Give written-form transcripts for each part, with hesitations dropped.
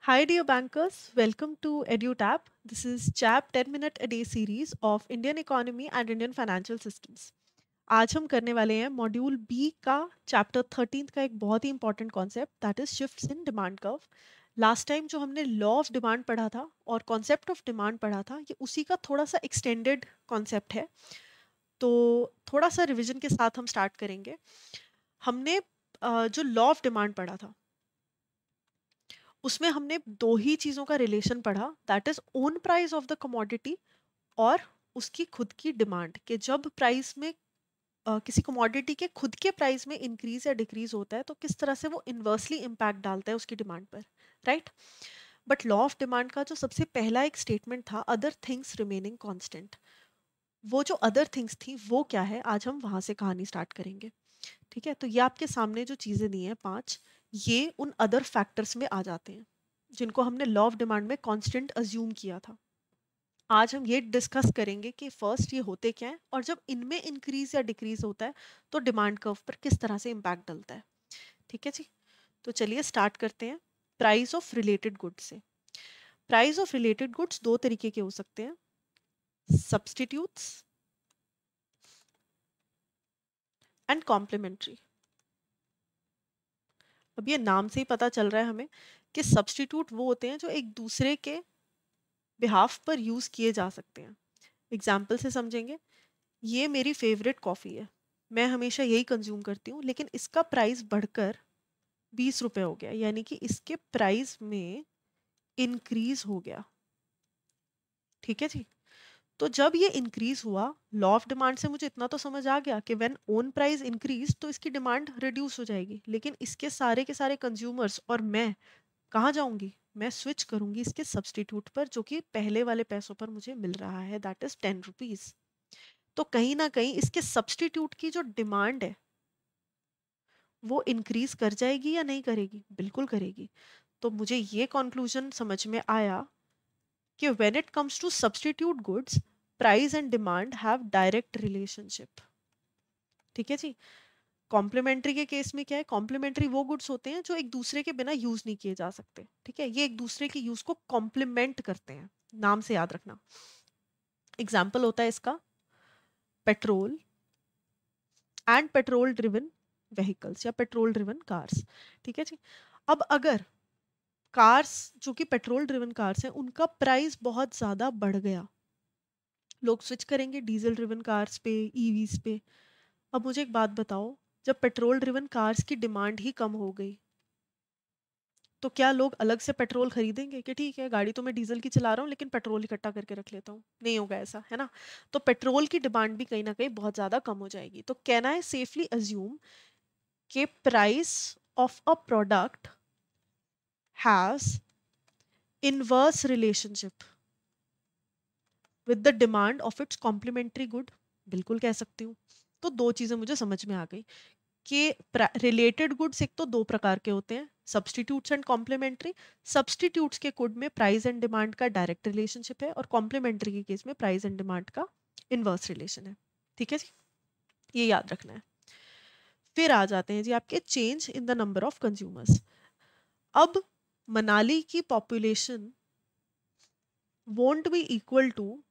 Hi, dear bankers. Welcome to EduTap. This is CHAP 10-minute a day series of Indian economy and Indian financial systems. आज हम करने वाले हैं module B का chapter 13 का एक बहुत ही important concept that is shifts in demand curve. Last time जो हमने लॉ ऑफ डिमांड पढ़ा था और कॉन्सेप्ट ऑफ डिमांड पढ़ा था, ये उसी का थोड़ा सा एक्सटेंडेड कॉन्सेप्ट है। तो थोड़ा सा रिविजन के साथ हम स्टार्ट करेंगे। हमने जो लॉ ऑफ डिमांड पढ़ा था उसमें हमने दो ही चीज़ों का रिलेशन पढ़ा, that is own price of the commodity और उसकी खुद की डिमांड, कि जब प्राइस में किसी कमोडिटी के खुद के प्राइस में इंक्रीज या डिक्रीज होता है तो किस तरह से वो इन्वर्सली इम्पैक्ट डालता है उसकी डिमांड पर, right. But law of demand का जो सबसे पहला एक स्टेटमेंट था, अदर थिंग्स रिमेनिंग कांस्टेंट, वो जो अदर थिंग्स थी वो क्या है, आज हम वहां से कहानी स्टार्ट करेंगे। ठीक है, तो ये आपके सामने जो चीजें दी हैं पांच, ये उन अदर फैक्टर्स में आ जाते हैं जिनको हमने लॉ ऑफ डिमांड में कांस्टेंट अज्यूम किया था। आज हम ये डिस्कस करेंगे कि फर्स्ट ये होते क्या हैं और जब इनमें इंक्रीज या डिक्रीज होता है तो डिमांड कर्व पर किस तरह से इम्पैक्ट डलता है। ठीक है जी, तो चलिए स्टार्ट करते हैं प्राइस ऑफ रिलेटेड गुड्स से। प्राइस ऑफ रिलेटेड गुड्स दो तरीके के हो सकते हैं, सब्सटीट्यूट्स एंड कॉम्प्लीमेंट्री। अब ये नाम से ही पता चल रहा है हमें कि सब्सटीट्यूट वो होते हैं जो एक दूसरे के बिहाफ पर यूज किए जा सकते हैं। एग्जाम्पल से समझेंगे, ये मेरी फेवरेट कॉफ़ी है, मैं हमेशा यही कंज्यूम करती हूँ, लेकिन इसका प्राइस बढ़कर 20 रुपए हो गया, यानी कि इसके प्राइस में इंक्रीज हो गया। ठीक है जी, तो जब ये इंक्रीज हुआ, लॉ ऑफ डिमांड से मुझे इतना तो समझ आ गया कि व्हेन ओन प्राइस इंक्रीज तो इसकी डिमांड रिड्यूस हो जाएगी, लेकिन इसके सारे के सारे कंज्यूमर्स और मैं कहाँ जाऊंगी, मैं स्विच करूंगी इसके सब्सटीट्यूट पर जो कि पहले वाले पैसों पर मुझे मिल रहा है, दैट इज 10 रुपीज। तो कहीं ना कहीं इसके सब्सटीट्यूट की जो डिमांड है वो इंक्रीज कर जाएगी या नहीं करेगी, बिल्कुल करेगी। तो मुझे ये कंक्लूजन समझ में आया कि when it comes to substitute goods, price and demand have direct relationship. ठीक है जी। कॉम्प्लीमेंट्री के केस में क्या है, कॉम्प्लीमेंट्री वो गुड्स होते हैं जो एक दूसरे के बिना यूज नहीं किए जा सकते। ठीक है, ये एक दूसरे के यूज को कॉम्प्लीमेंट करते हैं, नाम से याद रखना। एग्जाम्पल होता है इसका petrol and petrol driven vehicles या पेट्रोल ड्रिवन कार्स। ठीक है जी। अब अगर कार्स जो कि पेट्रोल ड्रिवन कार्स हैं उनका प्राइस बहुत ज़्यादा बढ़ गया, लोग स्विच करेंगे डीजल ड्रिवन कार्स पे, ईवीज पे। अब मुझे एक बात बताओ, जब पेट्रोल ड्रिवन कार्स की डिमांड ही कम हो गई तो क्या लोग अलग से पेट्रोल खरीदेंगे कि ठीक है गाड़ी तो मैं डीजल की चला रहा हूँ लेकिन पेट्रोल इकट्ठा करके रख लेता हूँ? नहीं होगा ऐसा, है ना। तो पेट्रोल की डिमांड भी कहीं ना कहीं बहुत ज़्यादा कम हो जाएगी। तो कैन आई सेफली अज्यूम कि price of a product has inverse relationship with the demand of its complementary good? बिल्कुल कह सकती हूँ। तो दो चीजें मुझे समझ में आ गई कि रिलेटेड गुड्स एक तो दो प्रकार के होते हैं, सब्सटीट्यूट्स एंड कॉम्प्लीमेंट्री। सब्सटीट्यूट्स के गुड में प्राइस एंड डिमांड का डायरेक्ट रिलेशनशिप है और कॉम्प्लीमेंट्री के केस में प्राइस एंड डिमांड का इनवर्स रिलेशन है। ठीक है जी, ये याद रखना है। फिर आ जाते हैं जी आपके change in the number of consumers. अब मनाली की population won't be equal to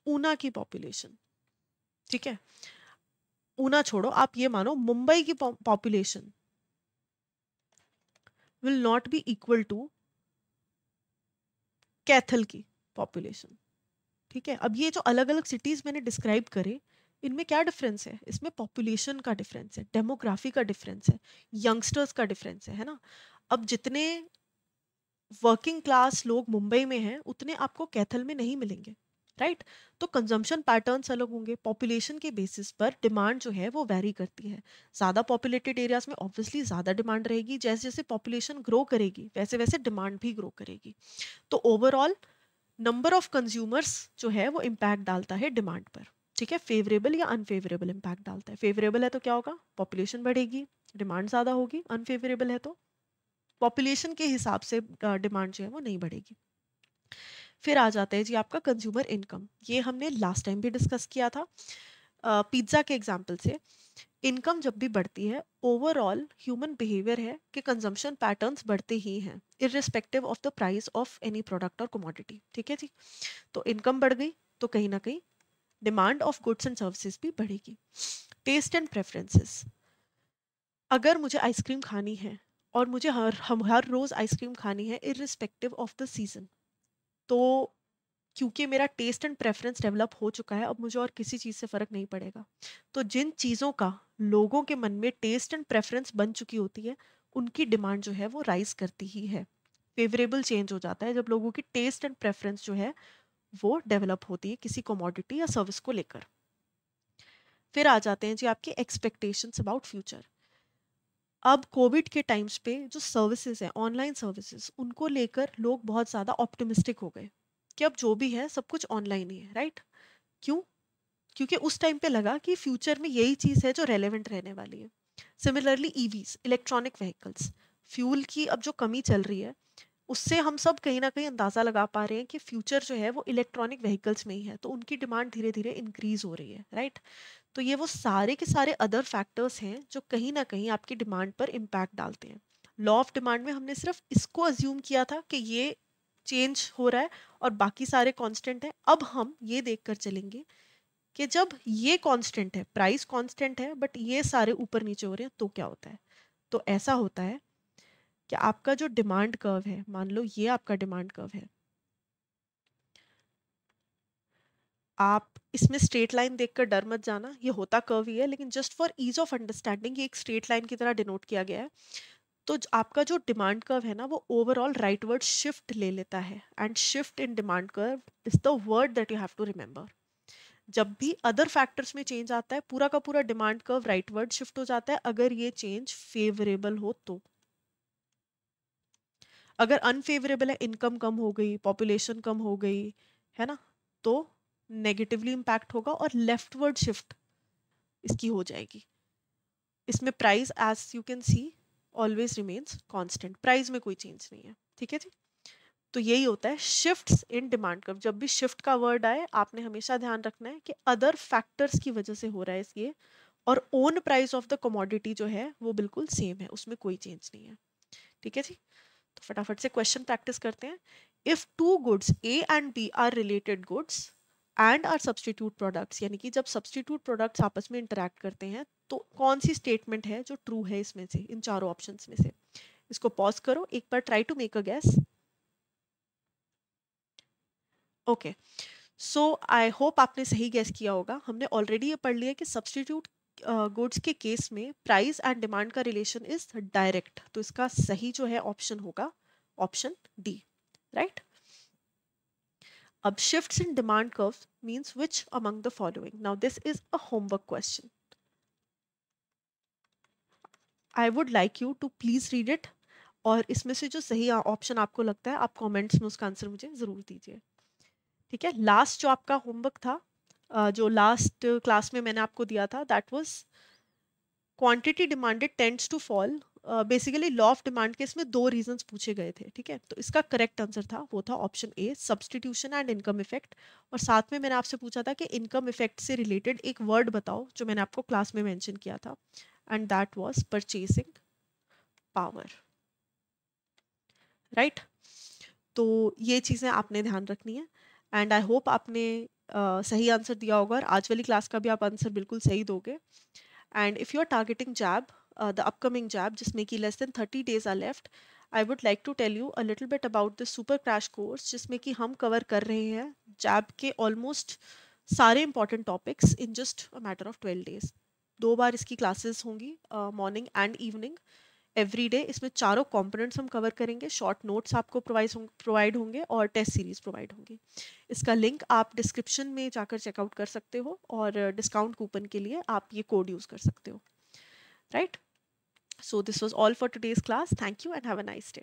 Una की पॉपुलेशन। ठीक है, ऊना छोड़ो, आप ये मानो मुंबई की population will not be equal to Kaithal की पॉपुलेशन। ठीक है, अब ये जो अलग अलग सिटीज मैंने डिस्क्राइब करे, इनमें क्या डिफरेंस है, इसमें पॉपुलेशन का डिफरेंस है, डेमोग्राफी का डिफरेंस है, यंगस्टर्स का डिफरेंस है ना। अब जितने वर्किंग क्लास लोग मुंबई में हैं उतने आपको कैथल में नहीं मिलेंगे, राइट। तो कंजम्पशन पैटर्न्स अलग होंगे, पॉपुलेशन के बेसिस पर डिमांड जो है वो वैरी करती है। ज़्यादा पॉपुलेटेड एरियाज में ऑब्वियसली ज़्यादा डिमांड रहेगी, जैसे जैसे पॉपुलेशन ग्रो करेगी वैसे वैसे डिमांड भी ग्रो करेगी। तो ओवरऑल नंबर ऑफ कंज्यूमर्स जो है वो इम्पैक्ट डालता है डिमांड पर। ठीक है, फेवरेबल या अनफेवरेबल इम्पैक्ट डालता है। फेवरेबल है तो क्या होगा, पॉपुलेशन बढ़ेगी, डिमांड ज़्यादा होगी। अनफेवरेबल है तो पॉपुलेशन के हिसाब से डिमांड जो है वो नहीं बढ़ेगी। फिर आ जाता है जी आपका कंज्यूमर इनकम, ये हमने लास्ट टाइम भी डिस्कस किया था। पिज्ज़ा के एग्जाम्पल से, इनकम जब भी बढ़ती है, ओवरऑल ह्यूमन बिहेवियर है कि कंजम्पशन पैटर्न्स बढ़ते ही हैं, irrespective of the price of any product और कमोडिटी। ठीक है जी। तो इनकम बढ़ गई तो कहीं ना कहीं demand of goods and services भी बढ़ेगी। टेस्ट एंड प्रेफरेंसेस, अगर मुझे आइसक्रीम खानी है और मुझे हर रोज आइसक्रीम खानी है इररिस्पेक्टिव ऑफ द सीजन, तो क्योंकि मेरा टेस्ट एंड प्रेफरेंस डेवलप हो चुका है, अब मुझे और किसी चीज़ से फ़र्क नहीं पड़ेगा। तो जिन चीज़ों का लोगों के मन में टेस्ट एंड प्रेफरेंस बन चुकी होती है, उनकी डिमांड जो है वो राइज करती ही है। फेवरेबल चेंज हो जाता है जब लोगों की टेस्ट एंड प्रेफरेंस जो है वो डेवलप होती है किसी कमोडिटी या सर्विस को लेकर। फिर आ जाते हैं जी आपके एक्सपेक्टेशंस अबाउट फ्यूचर। अब कोविड के टाइम्स पे जो सर्विसेज हैं, ऑनलाइन सर्विसेज, उनको लेकर लोग बहुत ज़्यादा ऑप्टिमिस्टिक हो गए कि अब जो भी है सब कुछ ऑनलाइन ही है, राइट? क्यों? क्योंकि उस टाइम पे लगा कि फ्यूचर में यही चीज़ है जो रेलेवेंट रहने वाली है। Similarly EVs, electronic vehicles, fuel की अब जो कमी चल रही है, उससे हम सब कहीं ना कहीं अंदाज़ा लगा पा रहे हैं कि फ्यूचर जो है वो इलेक्ट्रॉनिक व्हीकल्स में ही है, तो उनकी डिमांड धीरे धीरे इंक्रीज हो रही है, राइट? तो ये वो सारे के सारे अदर फैक्टर्स हैं जो कहीं ना कहीं आपकी डिमांड पर इम्पैक्ट डालते हैं। लॉ ऑफ डिमांड में हमने सिर्फ इसको अज्यूम किया था कि ये चेंज हो रहा है और बाकी सारे कांस्टेंट हैं। अब हम ये देखकर चलेंगे कि जब ये कांस्टेंट है, प्राइस कांस्टेंट है, बट ये सारे ऊपर नीचे हो रहे हैं, तो क्या होता है? तो ऐसा होता है कि आपका जो डिमांड कर्व है, मान लो ये आपका डिमांड कर्व है, आप इसमें स्ट्रेट लाइन देखकर डर मत जाना, ये होता कर्व ही है, लेकिन just for is of understanding ये एक स्ट्रेट लाइन की तरह डिनोट किया गया है। तो आपका जो डिमांड कर्व है ना, वो ओवरऑल राइटवर्ड शिफ्ट ले लेता है, and shift in demand curve is the word that you have to remember. जब भी अदर फैक्टर्स में चेंज आता है, पूरा का पूरा डिमांड कर्व राइटवर्ड शिफ्ट हो जाता है, अगर ये चेंज फेवरेबल हो तो। अगर अनफेवरेबल है, इनकम कम हो गई, पॉपुलेशन कम हो गई, है ना, तो नेगेटिवली इम्पैक्ट होगा और लेफ्टवर्ड शिफ्ट इसकी हो जाएगी। इसमें price as you can see always remains constant, price में कोई चेंज नहीं है। ठीक है जी। तो यही होता है शिफ्ट्स इन डिमांड कर्व। जब भी शिफ्ट का वर्ड आए, आपने हमेशा ध्यान रखना है कि अदर फैक्टर्स की वजह से हो रहा है ये, और own price of the commodity जो है वो बिल्कुल सेम है, उसमें कोई चेंज नहीं है। ठीक है जी। तो फटाफट से क्वेश्चन प्रैक्टिस करते हैं। If two goods A and B are related goods and are substitute products, यानी कि जब सब्सटीट्यूट प्रोडक्ट्स आपस में इंटरेक्ट करते हैं, तो कौन सी स्टेटमेंट है जो ट्रू है इसमें से, इन चारों ऑप्शंस में से? इसको पॉज करो, एक बार try to make a guess. Okay, so I hope आपने सही गैस किया होगा। हमने ऑलरेडी ये पढ़ लिया कि सब्सटीट्यूट गुड्स के केस में प्राइस एंड डिमांड का रिलेशन इज डायरेक्ट, तो इसका सही जो है ऑप्शन होगा ऑप्शन डी, राइट? अब shifts in demand curves means which among the following? Now this is a homework question. I would like you to please read it, और इसमें से जो सही ऑप्शन आपको लगता है आप कमेंट्स में उसका आंसर मुझे ज़रूर दीजिए। ठीक है, लास्ट जो आपका होमवर्क था, जो लास्ट क्लास में मैंने आपको दिया था, that was quantity demanded tends to fall. Basically law of demand के इसमें दो रीजंस पूछे गए थे। ठीक है, तो इसका करेक्ट आंसर था, वो था option A, substitution and income effect. और साथ में मैंने आपसे पूछा था कि इनकम इफेक्ट से रिलेटेड एक वर्ड बताओ, जो मैंने आपको क्लास में मेंशन किया था, and that was purchasing power, right? तो ये चीज़ें आपने ध्यान रखनी है, एंड आई होप आपने सही आंसर दिया होगा, और आज वाली क्लास का भी आप आंसर बिल्कुल सही दोगे। And if you are targeting JAB, the upcoming JAB, जिसमें कि less than 30 days are left, I would like to tell you a little bit about the super crash course, जिसमें कि हम cover कर रहे हैं JAB के almost सारे important topics in just a matter of 12 days। 2 बार इसकी classes होंगी, morning and evening, every day. इसमें चारों कंपोनेंट्स हम कवर करेंगे, शॉर्ट नोट्स आपको प्रोवाइड होंगे और टेस्ट सीरीज प्रोवाइड होंगी। इसका लिंक आप डिस्क्रिप्शन में जाकर चेकआउट कर सकते हो, और डिस्काउंट कूपन के लिए आप ये कोड यूज़ कर सकते हो, right? So this was all for today's class. Thank you and have a nice day.